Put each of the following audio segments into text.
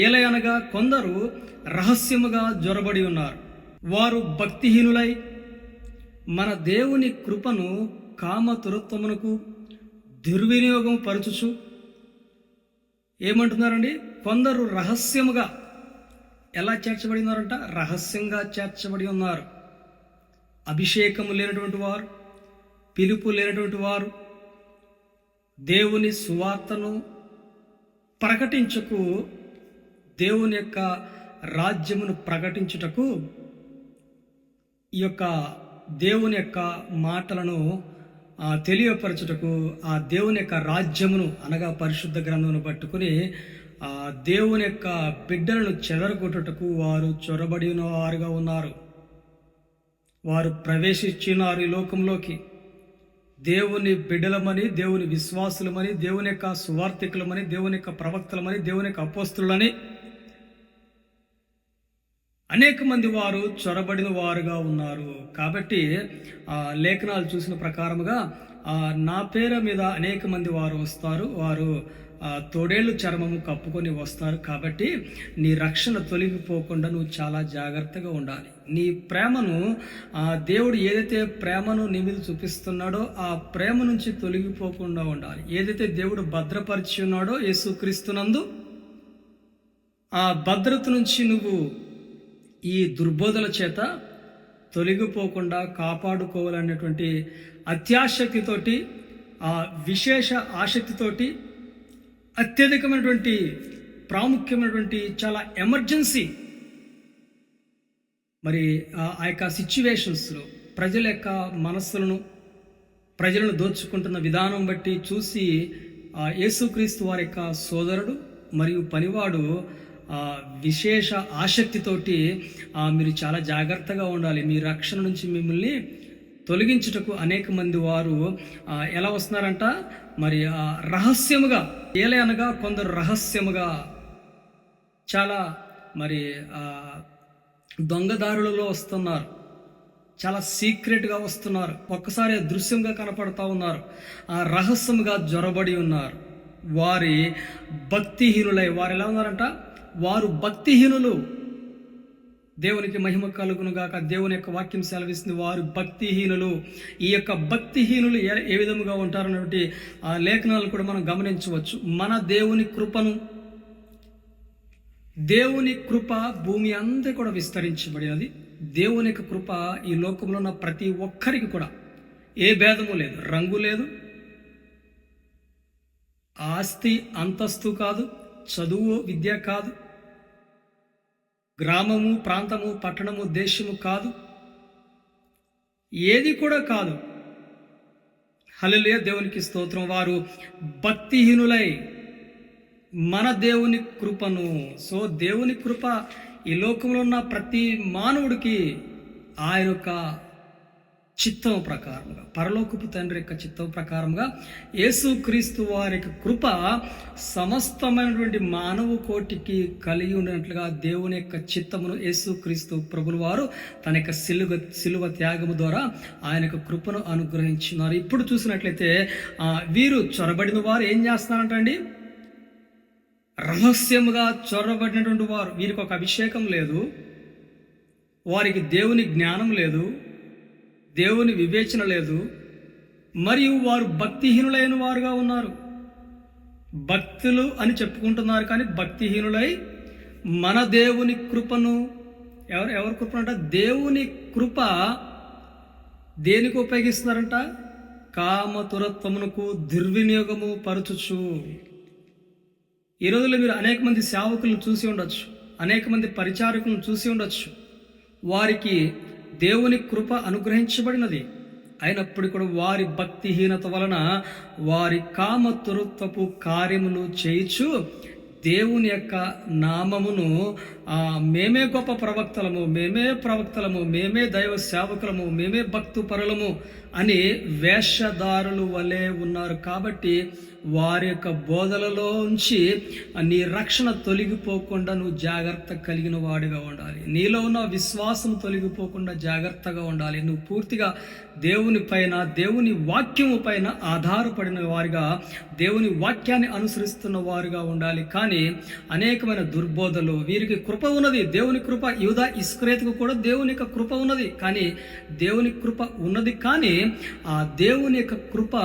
ఏలయనగా కొందరు రహస్యముగా జొరబడి ఉన్నారు. వారు భక్తిహీనులై మన దేవుని కృపను కామతురత్వమునకు దుర్వినియోగం పరచుచు ఏమంటున్నారండి? కొందరు రహస్యముగా ఎలా చేర్చబడి ఉన్నారంట? రహస్యంగా చేర్చబడి ఉన్నారు. అభిషేకము లేనటువంటి వారు, పిలుపు లేనటువంటి వారు, దేవుని సువార్తను ప్రకటించకు, దేవుని యొక్క రాజ్యమును ప్రకటించుటకు, ఈ యొక్క దేవుని యొక్క మాటలను తెలియపరచుటకు, ఆ దేవుని యొక్క రాజ్యమును అనగా పరిశుద్ధ గ్రంథమును పట్టుకుని ఆ దేవుని యొక్క బిడ్డలను చెదరగొట్టుటకు వారు చొరబడిన వారుగా ఉన్నారు. వారు ప్రవేశించినారు ఈ లోకంలోకి. దేవుని బిడ్డలమని, దేవుని విశ్వాసులమని, దేవుని యొక్క సువార్థికులమని, దేవుని యొక్క ప్రవక్తలమని, దేవుని యొక్క అపోస్తులని అనేక మంది వారు చొరబడిన వారుగా ఉన్నారు. కాబట్టి లేఖనాలు చూసిన ప్రకారముగా నా పేరు మీద అనేక మంది వారు వస్తారు. వారు తోడేళ్లు చర్మము కప్పుకొని వస్తారు. కాబట్టి నీ రక్షణ తొలగిపోకుండా నువ్వు చాలా జాగ్రత్తగా ఉండాలి. నీ ప్రేమను దేవుడు ఏదైతే ప్రేమను నీ మీద చూపిస్తున్నాడో ఆ ప్రేమ నుంచి తొలగిపోకుండా ఉండాలి. ఏదైతే దేవుడు భద్రపరిచి ఉన్నాడో యేసుక్రీస్తునందు, ఆ భద్రత నుంచి నువ్వు ఈ దుర్బోధల చేత తొలగిపోకుండా కాపాడుకోవాలనేటువంటి అత్యాసక్తితోటి, ఆ విశేష ఆసక్తితోటి, అత్యధికమైనటువంటి ప్రాముఖ్యమైనటువంటి చాలా ఎమర్జెన్సీ మరి ఆ యొక్క సిచ్యువేషన్స్లో ప్రజల యొక్క మనస్సులను, ప్రజలను దోచుకుంటున్న విధానం బట్టి చూసి యేసుక్రీస్తు వారి యొక్క సోదరుడు మరియు పనివాడు విశేష ఆసక్తితోటి మీరు చాలా జాగ్రత్తగా ఉండాలి. మీ రక్షణ నుంచి మిమ్మల్ని తొలగించుటకు అనేక మంది వారు ఎలా వస్తున్నారంట? మరి రహస్యముగా, ఏలయనగా కొందరు రహస్యముగా, చాలా మరి దొంగదారులలో వస్తున్నారు, చాలా సీక్రెట్గా వస్తున్నారు, ఒక్కసారి దృశ్యంగా కనపడతా ఉన్నారు, రహస్యముగా జొరబడి ఉన్నారు. వారి భక్తిహీనులై, వారు ఎలా ఉన్నారంట? వారు భక్తిహీనులు. దేవునికి మహిమ కలుగును గాక. దేవుని యొక్క వాక్యం సెలవిస్తుంది, వారు భక్తిహీనులు. ఈ యొక్క భక్తిహీనులు ఏ విధముగా ఉంటారన్నటువంటి లేఖనాలు కూడా మనం గమనించవచ్చు. మన దేవుని కృపను, దేవుని కృప భూమి అంతా కూడా విస్తరించబడినది. దేవుని యొక్క కృప ఈ లోకంలో ఉన్న ప్రతి ఒక్కరికి కూడా ఏ భేదము లేదు, రంగు లేదు, ఆస్తి అంతస్తు కాదు, చదువు విద్య కాదు, గ్రామము ప్రాంతము పట్టణము దేశము కాదు, ఏది కూడా కాదు. హల్లెలూయా, దేవునికి స్తోత్రం. వారు భక్తిహీనులై మన దేవుని కృపను, సో దేవుని కృప ఈ లోకంలో ఉన్న ప్రతి మానవుడికి ఆయన యొక్క చిత్తం ప్రకారంగా, పరలోకపు తండ్రి యొక్క చిత్తం ప్రకారంగా యేసుక్రీస్తు వారి యొక్క కృప సమస్తమైనటువంటి మానవ కోటికి కలిగి ఉన్నట్లుగా దేవుని యొక్క చిత్తమును యేసుక్రీస్తు ప్రభుల వారు తన యొక్క సిలువ త్యాగము ద్వారా ఆయన యొక్క కృపను అనుగ్రహించున్నారు. ఇప్పుడు చూసినట్లయితే వీరు చొరబడిన వారు ఏం చేస్తున్నారంటండి? రహస్యముగా చొరబడినటువంటి వారు. వీరికి ఒక అభిషేకం లేదు, వారికి దేవుని జ్ఞానం లేదు, దేవుని వివేచన లేదు, మరియు వారు భక్తిహీనులైన వారుగా ఉన్నారు. భక్తులు అని చెప్పుకుంటున్నారు కానీ భక్తిహీనులై మన దేవుని కృపను, ఎవరి కృపను అంట? దేవుని కృప దేనికి ఉపయోగిస్తున్నారంట? కామతురత్వమునకు దుర్వినియోగము పరచుచు. ఈ రోజుల్లో మీరు అనేక మంది సేవకులను చూసి ఉండొచ్చు, అనేక మంది పరిచారకులను చూసి ఉండొచ్చు. వారికి దేవుని కృప అనుగ్రహించబడినది, అయినప్పుడు కూడా వారి భక్తిహీనత వలన వారి కామతురత్వపు కార్యములు చేయుచు దేవుని యొక్క నామమును మేమే గొప్ప ప్రవక్తలము, మేమే దైవ సేవకులము, మేమే భక్తు పరులము అని వేషధారులు వలె ఉన్నారు. కాబట్టి వారి యొక్క బోధలలో ఉంచి నీ రక్షణ తొలగిపోకుండా నువ్వు జాగ్రత్త కలిగిన వాడిగా ఉండాలి. నీలో ఉన్న విశ్వాసం తొలగిపోకుండా జాగ్రత్తగా ఉండాలి. నువ్వు పూర్తిగా దేవుని పైన, దేవుని వాక్యము పైన ఆధారపడిన వారిగా, దేవుని వాక్యాన్ని అనుసరిస్తున్న వారుగా ఉండాలి. కానీ అనేకమైన దుర్బోధలు, వీరికి కృప ఉన్నది, దేవుని కృప. యూదా ఇస్కరియోతుకు కూడా దేవుని యొక్క కృప ఉన్నది. కానీ దేవుని కృప ఉన్నది, కానీ ఆ దేవుని యొక్క కృప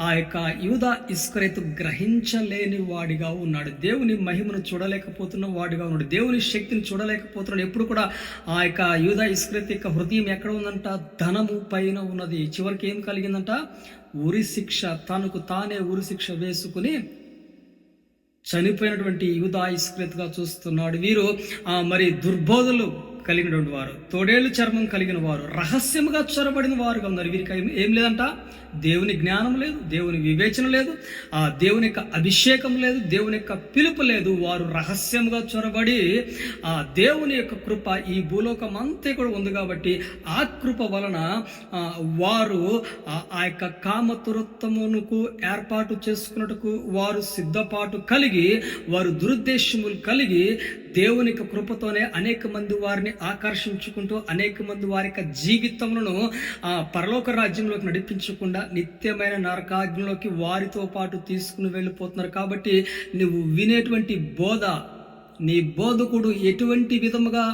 ఆ యొక్క యూదా ఇస్కరియోతు గ్రహించలేని వాడిగా ఉన్నాడు. దేవుని మహిమను చూడలేకపోతున్న వాడిగా ఉన్నాడు. దేవుని శక్తిని చూడలేకపోతున్నాడు. ఎప్పుడు కూడా ఆ యొక్క యూదా ఇస్కరియోతు యొక్క హృదయం ఎక్కడ ఉందంట? ధనము పైన ఉన్నది. చివరికి ఏం కలిగిందంట? ఉరి శిక్ష. తనకు తానే ఉరి శిక్ష వేసుకుని చనిపోయినటువంటి యూదా ఇస్కరియోతుగా చూస్తున్నాడు. వీరు మరి దుర్బోధలు కలిగినటువంటి వారు, తోడేళ్లు చర్మం కలిగిన వారు, రహస్యముగా చొరబడిన వారుగా ఉన్నారు. వీరికి ఏం లేదంట? దేవుని జ్ఞానం లేదు, దేవుని వివేచన లేదు, ఆ దేవుని యొక్క అభిషేకం లేదు, దేవుని యొక్క పిలుపు లేదు. వారు రహస్యముగా చొరబడి ఆ దేవుని యొక్క కృప ఈ భూలోకం అంతా కూడా ఉంది కాబట్టి ఆ కృప వలన వారు ఆ యొక్క కామతురత్వమునకు ఏర్పాటు చేసుకున్నట్టుకు వారు సిద్ధపాటు కలిగి, వారు దురుద్దేశములు కలిగి దేవుని యొక్క కృపతోనే అనేక మంది వారిని ఆకర్షించుకుంటూ, అనేక మంది వారి యొక్క జీవితములను పరలోక రాజ్యంలోకి నడిపించకుండా నిత్యమైన నరకాగ్నిలోకి వారితో పాటు తీసుకుని వెళ్ళిపోతున్నారు. కాబట్టి నువ్వు వినేటువంటి బోధ, నీ బోధకుడు ఎటువంటి విధముగా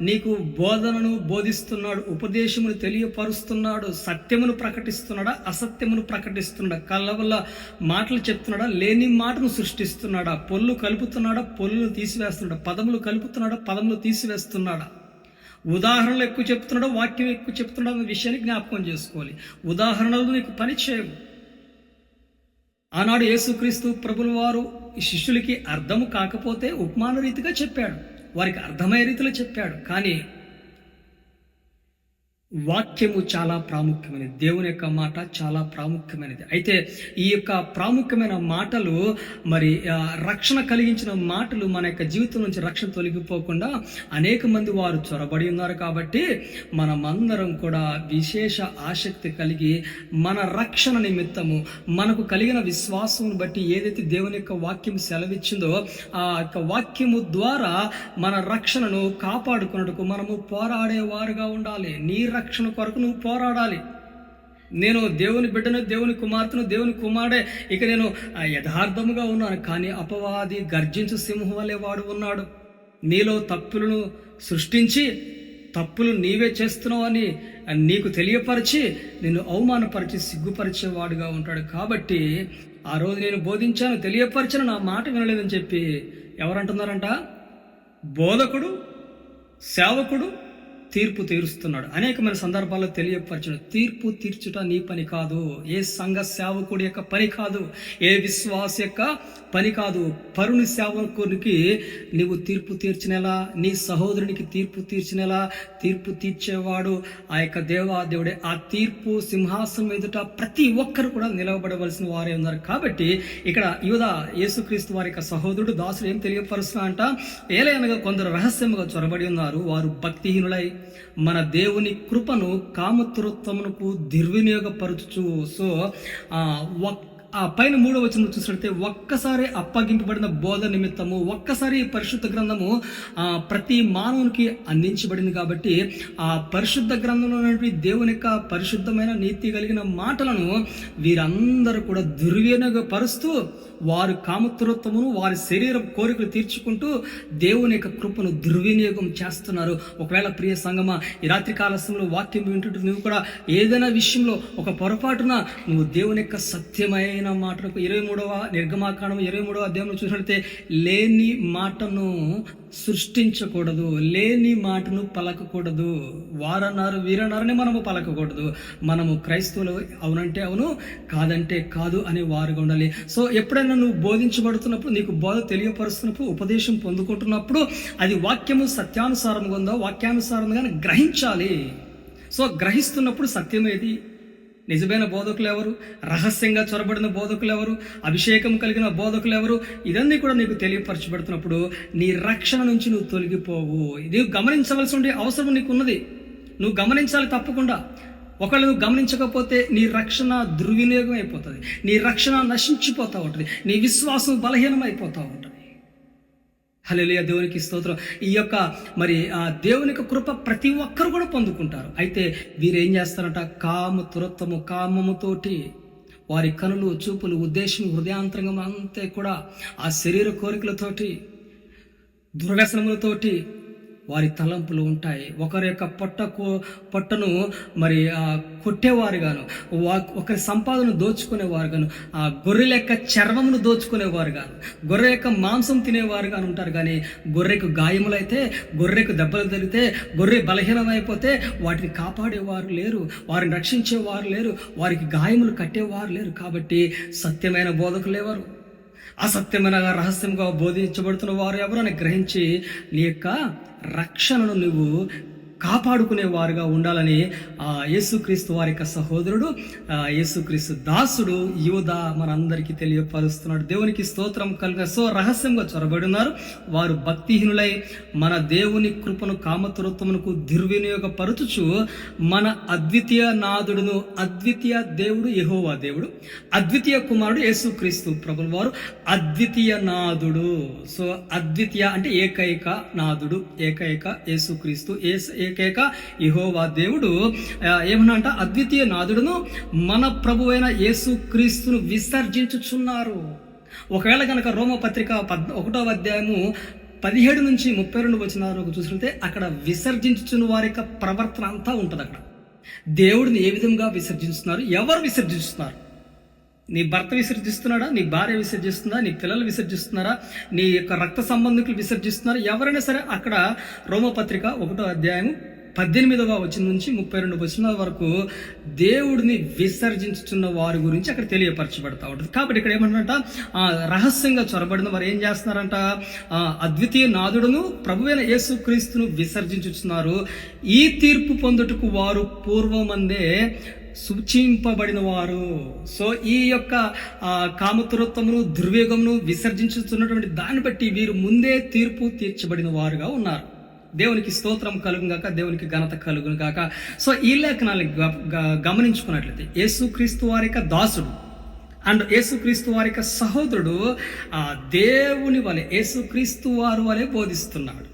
నీకు బోధనను బోధిస్తున్నాడు, ఉపదేశమును తెలియపరుస్తున్నాడు, సత్యమును ప్రకటిస్తున్నాడా, అసత్యమును ప్రకటిస్తున్నాడా, కళ్ళ వల్ల మాటలు చెప్తున్నాడా, లేని మాటను సృష్టిస్తున్నాడా, పొల్లు కలుపుతున్నాడా, పొల్లును తీసివేస్తున్నాడా, పదములు కలుపుతున్నాడా, పదములు తీసివేస్తున్నాడా, ఉదాహరణలు ఎక్కువ చెప్తున్నాడా, వాక్యం ఎక్కువ చెప్తున్నాడా అనే విషయాన్ని జ్ఞాపకం చేసుకోవాలి. ఉదాహరణలు నీకు పని చేయవు. ఆనాడు యేసుక్రీస్తు ప్రభుల వారు ఈ శిష్యులకి అర్థము కాకపోతే ఉపమాన రీతిగా చెప్పాడు, వారికి అర్థమయ్యే రీతిలో చెప్పాడు. కానీ వాక్యము చాలా ప్రాముఖ్యమైనది, దేవుని యొక్క మాట చాలా ప్రాముఖ్యమైనది. అయితే ఈ యొక్క ప్రాముఖ్యమైన మాటలు, మరి రక్షణ కలిగించిన మాటలు మన యొక్క జీవితం నుంచి రక్షణ తొలగిపోకుండా అనేక మంది వారు చొరబడి ఉన్నారు. కాబట్టి మనమందరం కూడా విశేష ఆసక్తి కలిగి మన రక్షణ నిమిత్తము, మనకు కలిగిన విశ్వాసం బట్టి ఏదైతే దేవుని యొక్క వాక్యం సెలవిచ్చిందో ఆ యొక్క వాక్యము ద్వారా మన రక్షణను కాపాడుకున్నట్టుకు మనము పోరాడేవారుగా ఉండాలి. నీ రక్షణ కొరకు నువ్వు పోరాడాలి. నేను దేవుని బిడ్డను, దేవుని కుమార్తెను, దేవుని కుమారుడే, ఇక నేను యథార్థముగా ఉన్నాను. కానీ అపవాది గర్జించు సింహం వలె వాడు ఉన్నాడు. నీలో తప్పులను సృష్టించి తప్పులు నీవే చేస్తున్నావు అని నీకు తెలియపరిచి నిన్ను అవమానపరిచి సిగ్గుపరిచేవాడుగా ఉంటాడు. కాబట్టి ఆ రోజు నేను బోధించాను, తెలియపరిచాను, నా మాట వినలేదని చెప్పి ఎవరంటున్నారంట? బోధకుడు, సేవకుడు తీర్పు తీరుస్తున్నాడు. అనేకమైన సందర్భాల్లో తెలియపరచడం, తీర్పు తీర్చుట నీ పని కాదు, ఏ సంఘ సేవకుడి యొక్క పని కాదు, ఏ విశ్వాస యొక్క పని కాదు. పరుని సేవకునికి నీవు తీర్పు తీర్చినలా, నీ సహోదరునికి తీర్పు తీర్చినలా తీర్పు తీర్చేవాడు ఆ యొక్క దేవుడే. ఆ తీర్పు సింహాసనం ఎదుట ప్రతి ఒక్కరు కూడా నిలవబడవలసిన వారే ఉన్నారు. కాబట్టి ఇక్కడ యూదా యేసుక్రీస్తు వారి యొక్క సహోదరుడు, దాసుడు ఏం తెలియపరుస్తున్నా అంట? ఏలైనగా కొందరు రహస్యముగా చొరబడి ఉన్నారు, వారు భక్తిహీనులై మన దేవుని కృపను కామతృత్వమునకు దుర్వినియోగపరచుచు. సో ఆ పైన 3వ వచనం చూసినట్లయితే, ఒక్కసారి అప్పగింపబడిన బోధ నిమిత్తము, ఒక్కసారి పరిశుద్ధ గ్రంథము ప్రతి మానవునికి అందించబడింది. కాబట్టి ఆ పరిశుద్ధ గ్రంథంలో దేవుని యొక్క పరిశుద్ధమైన నీతి కలిగిన మాటలను వీరందరూ కూడా దుర్వినియోగపరుస్తూ వారు కామతృత్వమును, వారి శరీర కోరికలు తీర్చుకుంటూ దేవుని యొక్క కృపను దుర్వినియోగం చేస్తున్నారు. ఒకవేళ ప్రియ సంగమా, ఈ రాత్రి కాలశంలో వాక్యం వింటుంటే నువ్వు కూడా ఏదైనా విషయంలో ఒక పొరపాటున నువ్వు దేవుని యొక్క సత్యమైన మాటలకు 23వ నిర్గమాకాండం 23వ అధ్యాయంలో చూసినట్లయితే, లేని మాటను సృష్టించకూడదు, లేని మాటను పలకకూడదు. వారన్నారు వీరన్నారని మనము పలకకూడదు. మనము క్రైస్తవులు అవునంటే అవును, కాదంటే కాదు అనే వారుగా ఉండాలి. సో ఎప్పుడైనా నువ్వు బోధించబడుతున్నప్పుడు, నీకు బోధ తెలియపరుస్తున్నప్పుడు, ఉపదేశం పొందుకుంటున్నప్పుడు అది వాక్యము సత్యానుసారంగా ఉందో వాక్యానుసారంగా గ్రహించాలి. సో గ్రహిస్తున్నప్పుడు సత్యమేది, నిజమైన బోధకులు ఎవరు, రహస్యంగా చొరబడిన బోధకులు ఎవరు, అభిషేకం కలిగిన బోధకులు ఎవరు, ఇదన్నీ కూడా నీకు తెలియపరచబడుతున్నప్పుడు నీ రక్షణ నుంచి నువ్వు తొలగిపోవు. ఇది గమనించవలసిన అవసరం నీకు ఉన్నది. నువ్వు గమనించాలి తప్పకుండా. ఒకళ్ళు నువ్వు గమనించకపోతే నీ రక్షణ దుర్వినియోగం అయిపోతుంది, నీ రక్షణ నశించిపోతూ ఉంటుంది, నీ విశ్వాసం బలహీనం అయిపోతూ ఉంటుంది. హల్లెలూయా, దేవునికి స్తోత్రం. ఈ యొక్క మరి దేవుని యొక్క కృప ప్రతి ఒక్కరు కూడా పొందుకుంటారు. అయితే వీరేం చేస్తారంట, కామముతోటి వారి కనులు, చూపులు, ఉద్దేశం, హృదయాంతరంగం అంతే కూడా ఆ శరీర కోరికలతోటి, దుర్వ్యసనములతోటి వారి తలంపులు ఉంటాయి. ఒకరి యొక్క పొట్టను మరి కొట్టేవారు గాను, ఒకరి సంపాదన దోచుకునేవారు గాను, ఆ గొర్రెల యొక్క చర్మమును దోచుకునేవారు గాను, గొర్రె యొక్క మాంసం తినేవారు గాను ఉంటారు. కానీ గొర్రెకు గాయములైతే, గొర్రెకు దెబ్బలు తగిలితే, గొర్రె బలహీనమైపోతే వాటిని కాపాడేవారు లేరు, వారిని రక్షించేవారు లేరు, వారికి గాయములు కట్టేవారు లేరు. కాబట్టి సత్యమైన బోధకులు ఎవరు, అసత్యమైన రహస్యంగా బోధించబడుతున్న వారు ఎవరని గ్రహించి నీ యొక్క రక్షణను నువ్వు కాపాడుకునేవారుగా ఉండాలని యేసుక్రీస్తు వారి యొక్క సహోదరుడు, యేసుక్రీస్తు దాసుడు యూదా మనందరికీ తెలియపరుస్తున్నాడు. దేవునికి స్తోత్రం కలుగ. సో రహస్యంగా చొరబడి ఉన్నారు వారు, భక్తిహీనులై మన దేవుని కృపను కామతురత్వమునకు దుర్వినియోగపరచుచు మన అద్వితీయ నాథుడును, అద్వితీయ దేవుడు యెహోవా దేవుడు, అద్వితీయ కుమారుడు యేసుక్రీస్తు ప్రభుల వారు అద్వితీయ నాథుడు. సో అద్వితీయ అంటే ఏకైక నాథుడు, ఏకైక యేసుక్రీస్తు, ఏకైక యెహోవా దేవుడు ఏమన్నా అంట, అద్వితీయ నాథుడును మన ప్రభువైన యేసుక్రీస్తును విసర్జించుచున్నారు. ఒకవేళ కనుక రోమపత్రిక 1వ అధ్యాయము 17 నుంచి 32 వచనాలకు చూసినట్లయితే అక్కడ విసర్జించుచున్న వారి యొక్క ప్రవర్తన అంతా ఉంటుంది. అక్కడ దేవుడిని ఏ విధంగా విసర్జిస్తున్నారు, ఎవరు విసర్జిస్తున్నారు? నీ భర్త విసర్జిస్తున్నాడా, నీ భార్య విసర్జిస్తుందా, నీ పిల్లలు విసర్జిస్తున్నారా, నీ యొక్క రక్త సంబంధికులు విసర్జిస్తున్నారా? ఎవరైనా సరే అక్కడ రోమపత్రిక 1వ అధ్యాయం 18వ వచనం నుంచి 32 వచనాల వరకు దేవుడిని విసర్జించుతున్న వారి గురించి అక్కడ తెలియపరచబడతా ఉంటుంది. కాబట్టి ఇక్కడ ఏమంటారంట, రహస్యంగా చొరబడిన వారు ఏం చేస్తున్నారంట, అద్వితీయ నాథుడును ప్రభువైన యేసుక్రీస్తును విసర్జించుతున్నారు. ఈ తీర్పు పొందుటకు వారు పూర్వమందే సూచింపబడిన వారు. సో ఈ యొక్క కామతురత్వమును, దుర్వేగమును విసర్జించుతున్నటువంటి దాన్ని బట్టి వీరు ముందే తీర్పు తీర్చబడిన వారుగా ఉన్నారు. దేవునికి స్తోత్రం కలుగును గాక, దేవునికి ఘనత కలుగును గాక. సో ఈ లేఖనాన్ని గమనించుకున్నట్లయితే యేసుక్రీస్తు వారి యొక్క దాసుడు అండ్ యేసుక్రీస్తు వారి యొక్క సహోదరుడు దేవుని వలె, యేసుక్రీస్తు వారు వలె బోధిస్తున్నాడు.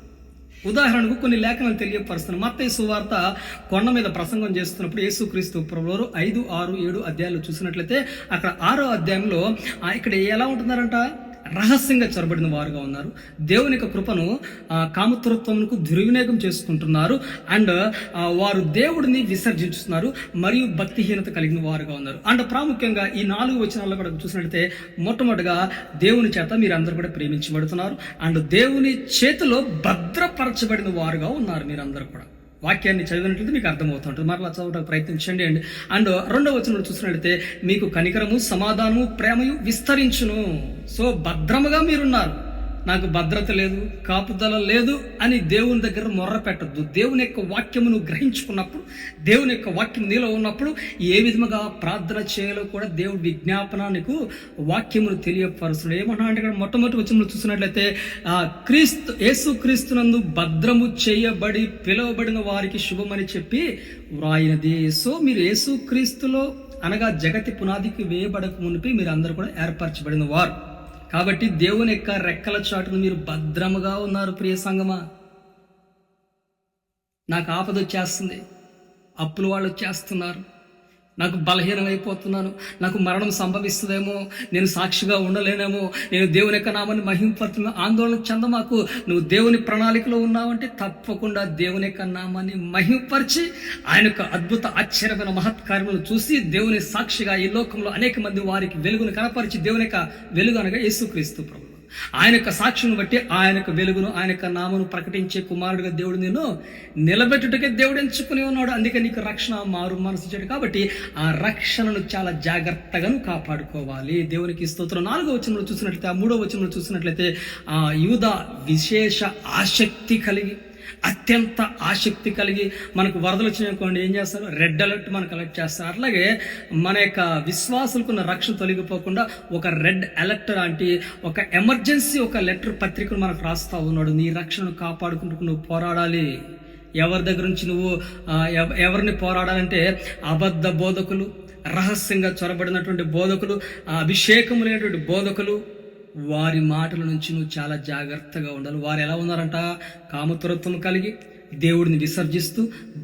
ఉదాహరణకు కొన్ని లేఖనాలు తెలియపరుస్తున్నాను. మత్తయి సువార్త కొండ మీద ప్రసంగం చేస్తున్నప్పుడు యేసుక్రీస్తు ప్రభువారు 5, 6, 7 అధ్యాయాలు చూసినట్లయితే అక్కడ 6వ అధ్యాయంలో ఇక్కడ ఎలా ఉంటున్నారంట, రహస్యంగా చొరబడిన వారుగా ఉన్నారు. దేవుని యొక్క కృపను కామతురత్వమునకు దుర్వినియోగం చేసుకుంటున్నారు. అండ్ వారు దేవుడిని విసర్జించుతున్నారు మరియు భక్తిహీనత కలిగిన వారుగా ఉన్నారు. అండ్ ప్రాముఖ్యంగా ఈ 4 వచనాల్లో కూడా చూసినట్లయితే మొట్టమొదటిగా దేవుని చేత మీరు అందరూ కూడా ప్రేమించబడుతున్నారు అండ్ దేవుని చేతిలో భద్రపరచబడిన వారుగా ఉన్నారు. మీరందరూ కూడా వాక్యాన్ని చదివినట్లయితే మీకు అర్థమవుతుంటుంది. మరలా చదవడానికి ప్రయత్నించండి. అండ్ 2వ వచనంలో చూసినట్లయితే మీకు కనికరము, సమాధానము, ప్రేమయు విస్తరించును. సో భద్రముగా మీరున్నారు. నాకు భద్రత లేదు, కాపుదల లేదు అని దేవుని దగ్గర మొర్ర పెట్టద్దు. దేవుని యొక్క వాక్యమును గ్రహించుకున్నప్పుడు, దేవుని యొక్క వాక్యం నీలో ఉన్నప్పుడు ఏ విధముగా ప్రార్థన చేయాలో కూడా దేవుడి విజ్ఞాపన నీకు వాక్యమును తెలియపరుస్తున్నాడు. ఏమన్నా అంటే ఇక్కడ మొట్టమొదటి వచనంలో చూసినట్లయితే యేసుక్రీస్తునందు భద్రము చేయబడి పిలువబడిన వారికి శుభమని చెప్పి వ్రాయినది. సో మీరు యేసుక్రీస్తులో అనగా జగతి పునాదికి వేయబడక మునిపి మీరు అందరూ కూడా ఏర్పరచబడిన వారు. కాబట్టి దేవుని యొక్క రెక్కల చాటును మీరు భద్రముగా ఉన్నారు. ప్రియ సంగమా, నాకు ఆపద వచ్చేస్తుంది, అప్పులు వాళ్ళు వచ్చేస్తున్నారు, నాకు బలహీనమైపోతున్నాను, నాకు మరణం సంభవిస్తుందేమో, నేను సాక్షిగా ఉండలేనేమో, నేను దేవుని యొక్క నామాన్ని మహింపడుతున్నా, ఆందోళన చెందమాకు. నువ్వు దేవుని ప్రణాళికలో ఉన్నావంటే తప్పకుండా దేవుని యొక్క నామాన్ని మహింపరిచి ఆయన యొక్క అద్భుత ఆశ్చర్యమైన మహత్కార్యములను చూసి దేవుని సాక్షిగా ఈ లోకంలో అనేక మంది వారికి వెలుగును కనపరిచి, దేవుని యొక్క వెలుగు అనగా యేసుక్రీస్తు ప్రభువు, ఆయన యొక్క సాక్షిని బట్టి ఆయన యొక్క వెలుగును, ఆయన యొక్క నామను ప్రకటించే కుమారుడిగా దేవుడు నేను నిలబెట్టుటకే దేవుడు ఎంచుకుని ఉన్నాడు. అందుకే నీకు రక్షణ మారు మనసు ఇచ్చాడు. కాబట్టి ఆ రక్షణను చాలా జాగ్రత్తగా కాపాడుకోవాలి. దేవునికి స్తోత్రం. 4వ వచనంలో చూసినట్లయితే, 3వ వచనంలో చూసినట్లయితే యూదా విశేష ఆసక్తి కలిగి, అత్యంత ఆసక్తి కలిగి, మనకు వరదలు వచ్చినాయనుకోండి ఏం చేస్తారు, రెడ్ అలర్ట్ మనకు అలర్ట్ చేస్తారు. అట్లాగే మన యొక్క విశ్వాసులకున్న రక్షణ తొలగిపోకుండా ఒక రెడ్ అలర్ట్ లాంటి ఒక ఎమర్జెన్సీ ఒక లెటర్ పత్రికను మనకు రాస్తా ఉన్నాడు. నీ రక్షణను కాపాడుకుంటూ నువ్వు పోరాడాలి. ఎవరి దగ్గర నుంచి నువ్వు ఎవరిని పోరాడాలంటే అబద్ధ బోధకులు, రహస్యంగా చొరబడినటువంటి బోధకులు, అభిషేకం లేనటువంటి బోధకులు, వారి మాటల నుంచి నువ్వు చాలా జాగ్రత్తగా ఉండాలి. వారు ఎలా ఉన్నారంట? కామతురత్వం కలిగి, దేవుడిని విసర్జిస్తూ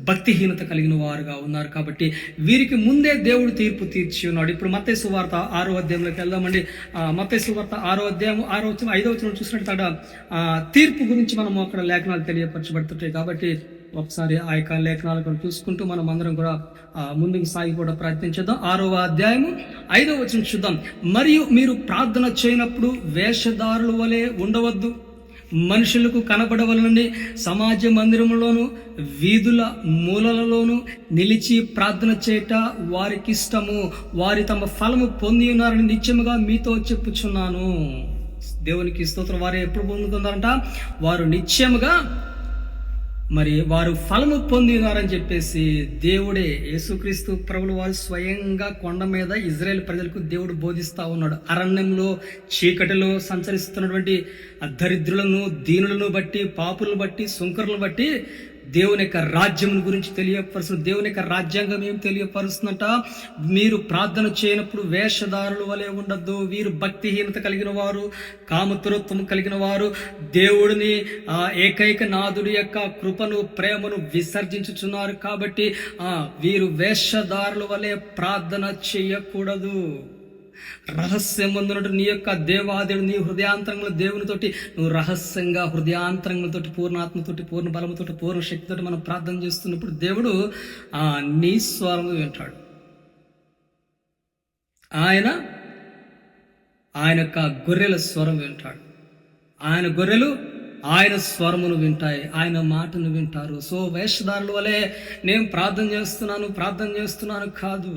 భక్తిహీనత కలిగిన వారుగా ఉన్నారు. కాబట్టి వీరికి ముందే దేవుడు తీర్పు తీర్చి ఉన్నాడు. ఇప్పుడు మత్తయి సువార్త 6వ అధ్యాయంలోకి వెళ్దామండి. మత్తయి సువార్త 6వ అధ్యాయం 5వ వచనం చూసినట్టు తీర్పు గురించి మనం అక్కడ లేఖనాలు తెలియపరచబడుతుంటాయి. కాబట్టి ఒకసారి ఆ యొక్క లేఖనాలు కూడా చూసుకుంటూ మనం అందరం కూడా ముందుకు సాగి కూడా ప్రయత్నించేద్దాం. 6వ అధ్యాయము 5వ వచనం చూద్దాం. మరియు మీరు ప్రార్థన చేయనప్పుడు వేషధారుల వలె ఉండవద్దు, మనుషులకు కనబడవలనని సమాజ మందిరంలోను వీధుల మూలలలోను నిలిచి ప్రార్థన చేయట వారికి ఇష్టము. వారి తమ ఫలము పొంది ఉన్నారని నిత్యముగా మీతో చెప్పుచున్నాను. దేవునికి స్తోత్రం. వారు ఎప్పుడు పొందుతున్నారంట? వారు నిత్యముగా వారు ఫలము పొంది ఉన్నారని చెప్పేసి దేవుడే, యేసుక్రీస్తు ప్రభులు వారు స్వయంగా కొండ మీద ఇజ్రాయేల్ ప్రజలకు దేవుడు బోధిస్తా ఉన్నాడు. అరణ్యంలో చీకటిలో సంచరిస్తున్నటువంటి దరిద్రులను, దీనులను బట్టి, పాపులను బట్టి, సుంకరులను బట్టి దేవుని యొక్క రాజ్యం గురించి తెలియపరుస్తుంది. దేవుని యొక్క రాజ్యాంగం ఏం తెలియపరుస్తుందంట? మీరు ప్రార్థన చేయనప్పుడు వేషధారుల వలె ఉండద్దు. వీరు భక్తిహీనత కలిగిన వారు, కామతురత్వం కలిగిన వారు, దేవుడిని ఏకైక నాథుడి యొక్క కృపను, ప్రేమను విసర్జించుచున్నారు. కాబట్టి వీరు వేషధారుల వలె ప్రార్థన చేయకూడదు. రహస్యం పొందినట్టు నీ యొక్క దేవాదేవుడు నీ హృదయాంతరంలో దేవునితోటి నువ్వు రహస్యంగా హృదయాంతరంగంతోటి, పూర్ణాత్మతోటి, పూర్ణ బలముతోటి, పూర్ణ శక్తితోటి మనం ప్రార్థన చేస్తున్నప్పుడు దేవుడు నీ స్వరము వింటాడు. ఆయన యొక్క గొర్రెల స్వరం వింటాడు. ఆయన గొర్రెలు ఆయన స్వరమును వింటాయి, ఆయన మాటను వింటారు. సో వేషధారుల వలె నేను ప్రార్థన చేస్తున్నాను కాదు.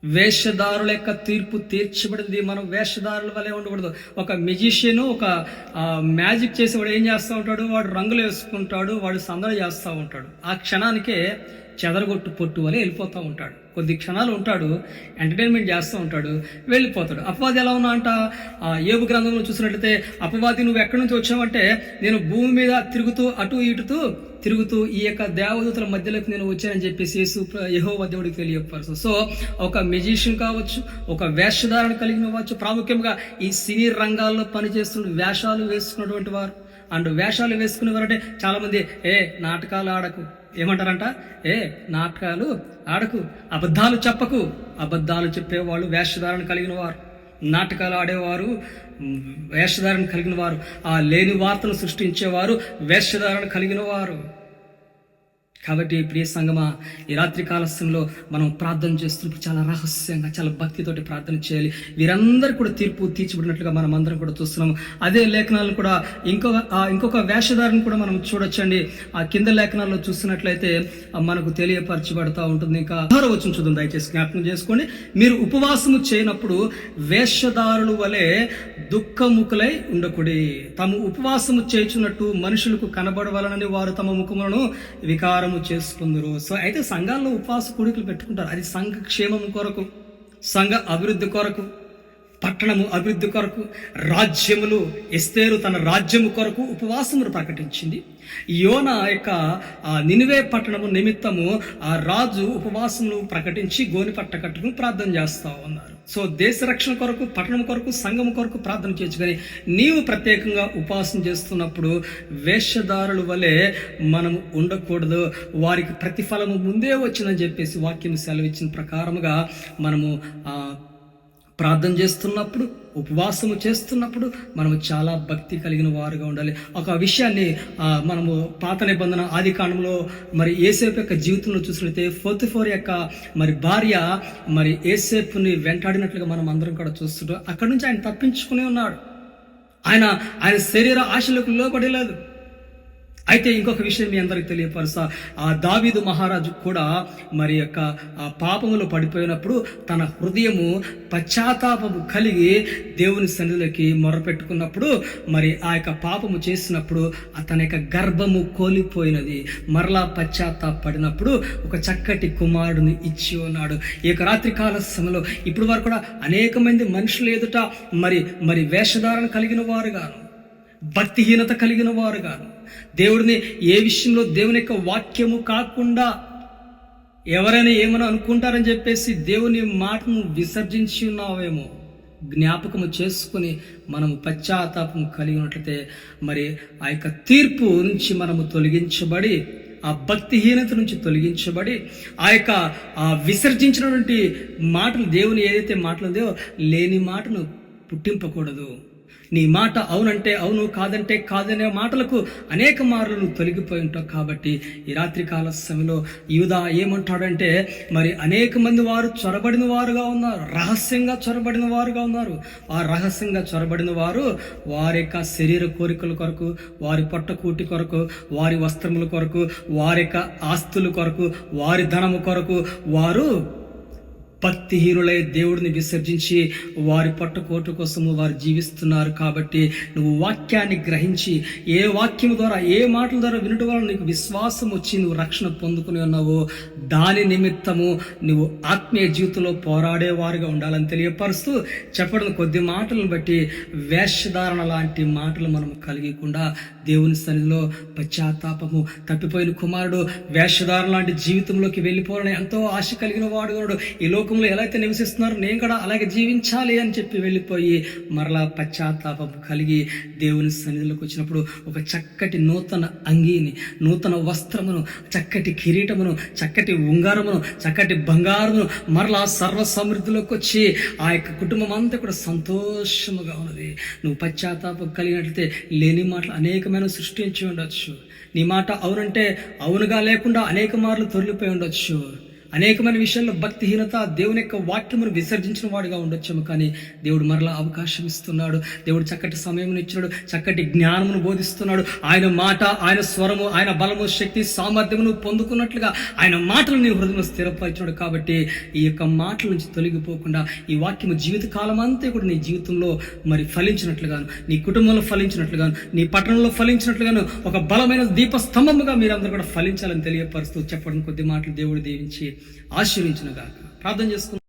వేషధారుల యొక్క తీర్పు తీర్చబడింది. మనం వేషధారుల వల్లే ఉండకూడదు. ఒక మ్యూజిషియన్ ఒక మ్యాజిక్ చేసేవాడు ఏం చేస్తూ ఉంటాడు? వాడు రంగులు వేసుకుంటాడు, వాడు సందడి చేస్తూ ఉంటాడు. ఆ క్షణానికే చెదరగొట్టు పొట్టు వలె వెళ్ళిపోతూ ఉంటాడు. కొద్ది క్షణాలు ఉంటాడు, ఎంటర్టైన్మెంట్ చేస్తూ ఉంటాడు, వెళ్ళిపోతాడు. అపవాది ఎలా ఉన్నా అంట? యోబు గ్రంథంలో చూసినట్లయితే అపవాది నువ్వు ఎక్కడి నుంచి వచ్చావంటే, నేను భూమి మీద అటు ఇటుతూ తిరుగుతూ ఈ యొక్క దేవదూతల మధ్యలోకి నేను వచ్చానని చెప్పేసి యెహోవా దేవుడికి తెలియపరుచు. సో ఒక మ్యూజిషియన్ కావచ్చు, ఒక వేషధారణ కలిగిన కావచ్చు, ప్రాముఖ్యంగా ఈ సినీ రంగాల్లో పనిచేస్తున్న వేషాలు వేసుకున్నటువంటి వారు అండ్ వేషాలు వేసుకునేవారంటే చాలామంది నాటకాలు ఆడకు ఏమంటారంట? నాటకాలు ఆడకు, అబద్ధాలు చెప్పకు. అబద్ధాలు చెప్పేవాళ్ళు వేషధారణ కలిగిన వారు, నాటకాలు ఆడేవారు వేషధారణ కలిగిన వారు, లేని వార్తలు సృష్టించేవారు వేషధారణ కలిగిన వారు. కాబట్టి ప్రియ సంగమా, ఈ రాత్రి కాలస్యంలో మనం ప్రార్థన చేస్తున్నప్పుడు చాలా రహస్యంగా, చాలా భక్తితోటి ప్రార్థన చేయాలి. వీరందరూ కూడా తీర్పు తీర్చబడినట్లుగా మనం అందరం కూడా చూస్తున్నాము. అదే లేఖనాలను కూడా ఇంకొక వేషధారణ కూడా మనం చూడొచ్చండి. ఆ కింద లేఖనాల్లో చూసినట్లయితే మనకు తెలియపరచబడతా ఉంటుంది. ఇంకా 6వ వచనం చూద్దాం, దయచేసి జ్ఞాపకం చేసుకోండి. మీరు ఉపవాసము చేయనప్పుడు వేషధారుల వలె దుఃఖముఖులై ఉండకుడి. తాము ఉపవాసము చేయుచున్నట్టు మనుషులకు కనబడవలనని వారు తమ ముఖములను వికారం చేసుకుందరు. సో అయితే సంఘాల్లో ఉపవాస కూడికలు పెట్టుకుంటారు. అది సంఘ క్షేమం కొరకు, సంఘ అభివృద్ధి కొరకు, పట్టణము అభివృద్ధి కొరకు, రాజ్యములు ఎస్తేరు తన రాజ్యము కొరకు ఉపవాసమును ప్రకటించింది. యోనా యొక్క నినివే పట్టణము నిమిత్తము ఆ రాజు ఉపవాసమును ప్రకటించి గోనిపట్ట కట్టుకుని ప్రార్థన చేస్తూ ఉన్నారు. సో దేశ రక్షణ కొరకు, పట్టణం కొరకు, సంఘం కొరకు ప్రార్థన చేయొచ్చు. కానీ నీవు ప్రత్యేకంగా ఉపవాసం చేస్తున్నప్పుడు వేషధారుల వలె మనము ఉండకూడదు. వారికి ప్రతిఫలము ముందే వచ్చిందని చెప్పేసి వాక్యం సెలవిచ్చిన ప్రకారముగా మనము ప్రార్థన చేస్తున్నప్పుడు, ఉపవాసము చేస్తున్నప్పుడు మనము చాలా భక్తి కలిగిన వారుగా ఉండాలి. ఒక విషయాన్ని మనము పాత నిబంధన ఆది కాండంలో యేసేపు యొక్క జీవితంలో చూసినట్లయితే పోతిఫర్ యొక్క భార్య యేసేపుని వెంటాడినట్లుగా మనం అందరం కూడా చూస్తుంటాం. అక్కడి నుంచి ఆయన తప్పించుకునే ఉన్నాడు. ఆయన శరీర ఆశలకు లోబడలేదు. అయితే ఇంకొక విషయం మీ అందరికి తెలియపరుస్తా. దావీదు మహారాజు కూడా యొక్క పాపములో పడిపోయినప్పుడు తన హృదయము పశ్చాత్తాపము కలిగి దేవుని సన్నిధిలోకి మొరపెట్టుకున్నప్పుడు ఆ యొక్క పాపము చేసినప్పుడు తన యొక్క గర్భము కోల్పోయినది. మరలా పశ్చాత్తాపడినప్పుడు ఒక చక్కటి కుమారుడిని ఇచ్చి ఉన్నాడు. ఈ యొక్క రాత్రి కాల సమయంలో ఇప్పుడు వరకు కూడా అనేక మంది మనుషులు ఎదుట వేషధారణ కలిగిన వారుగాను, భక్తిహీనత కలిగిన వారుగాను, దేవుడిని ఏ విషయంలో దేవుని యొక్క వాక్యము కాకుండా ఎవరైనా ఏమైనా అనుకుంటారని చెప్పేసి దేవుని మాటను విసర్జించి ఉన్నావేమో జ్ఞాపకము చేసుకుని మనము పశ్చాత్తాపం కలిగి ఉన్నట్లయితే మరి ఆ యొక్క తీర్పు నుంచి మనము తొలగించబడి, ఆ భక్తిహీనత నుంచి తొలగించబడి, ఆ యొక్క విసర్జించినటువంటి మాటలు, దేవుని ఏదైతే మాటలు ఉందో లేని మాటను పుట్టింపకూడదు. నీ మాట అవునంటే అవును, కాదంటే కాదనే మాటలకు అనేక మార్లు నువ్వు తొలగిపోయి ఉంటావు. కాబట్టి ఈ రాత్రికాల సమయంలో యూదా ఏమంటాడంటే, మరి అనేక మంది వారు చొరబడిన వారుగా ఉన్నారు, రహస్యంగా చొరబడిన వారుగా ఉన్నారు. ఆ రహస్యంగా చొరబడిన వారు వారి యొక్క శరీర కోరికల కొరకు, వారి పొట్టకూటి కొరకు, వారి వస్త్రముల కొరకు, వారి యొక్క ఆస్తుల కొరకు, వారి ధనము కొరకు వారు భక్తిహీనులై దేవుడిని విసర్జించి వారి పొట్టకోటు కోసము వారు జీవిస్తున్నారు. కాబట్టి నువ్వు వాక్యాన్ని గ్రహించి, ఏ వాక్యం ద్వారా, ఏ మాటల ద్వారా వినడం వల్ల నీకు విశ్వాసం వచ్చి నువ్వు రక్షణ పొందుకుని ఉన్నావో దాని నిమిత్తము నువ్వు ఆత్మీయ జీవితంలో పోరాడేవారుగా ఉండాలని తెలియపరుస్తూ చెప్పడం కొద్ది మాటలను బట్టి వేషధారణ లాంటి మాటలు మనం కలిగకుండా దేవుని సన్నిధిలో పశ్చాత్తాపము, తప్పిపోయిన కుమారుడు వేషధారణ లాంటి జీవితంలోకి వెళ్ళిపోవాలని ఎంతో ఆశ కలిగిన వాడు, ఈ లోకంలో ఎలా అయితే నివసిస్తున్నారో నేను కూడా అలాగే జీవించాలి అని చెప్పి వెళ్ళిపోయి మరలా పశ్చాత్తాపం కలిగి దేవుని సన్నిధిలోకి వచ్చినప్పుడు ఒక చక్కటి నూతన అంగీని, నూతన వస్త్రమును, చక్కటి కిరీటమును, చక్కటి ఉంగారమును, చక్కటి బంగారమును మరలా సర్వ సమృద్ధిలోకి వచ్చి ఆ యొక్క కుటుంబం అంతా కూడా సంతోషముగా ఉన్నది. నువ్వు పశ్చాత్తాపం కలిగినట్లయితే లేని మాటలు అనేకమైన సృష్టించి ఉండొచ్చు. నీ మాట అవునంటే అవునుగా లేకుండా అనేక మార్లు తొలిపోయి ఉండొచ్చు. అనేకమైన విషయాల్లో భక్తిహీనత, దేవుని యొక్క వాక్యమును విసర్జించిన వాడుగా ఉండొచ్చాము. కానీ దేవుడు మరలా అవకాశం ఇస్తున్నాడు. దేవుడు చక్కటి సమయం ఇచ్చినాడు, చక్కటి జ్ఞానమును బోధిస్తున్నాడు. ఆయన మాట, ఆయన స్వరము, ఆయన బలము, శక్తి, సామర్థ్యమును పొందుకున్నట్లుగా ఆయన మాటలు నీ హృదయంలో స్థిరపరిచినాడు. కాబట్టి ఈ యొక్క మాటల నుంచి తొలగిపోకుండా ఈ వాక్యము జీవితకాలం అంతా కూడా నీ జీవితంలో మరి ఫలించినట్లుగాను, నీ కుటుంబంలో ఫలించినట్లుగాను, నీ పట్టణంలో ఫలించినట్లుగాను ఒక బలమైన దీపస్తంభముగా మీరందరూ కూడా ఫలించాలని తెలియపరుస్తూ చెప్పడం కొద్ది మాటలు దేవుడు దీవించి ఆశీర్వించును గాక. ప్రార్థన చేసుకుందాం.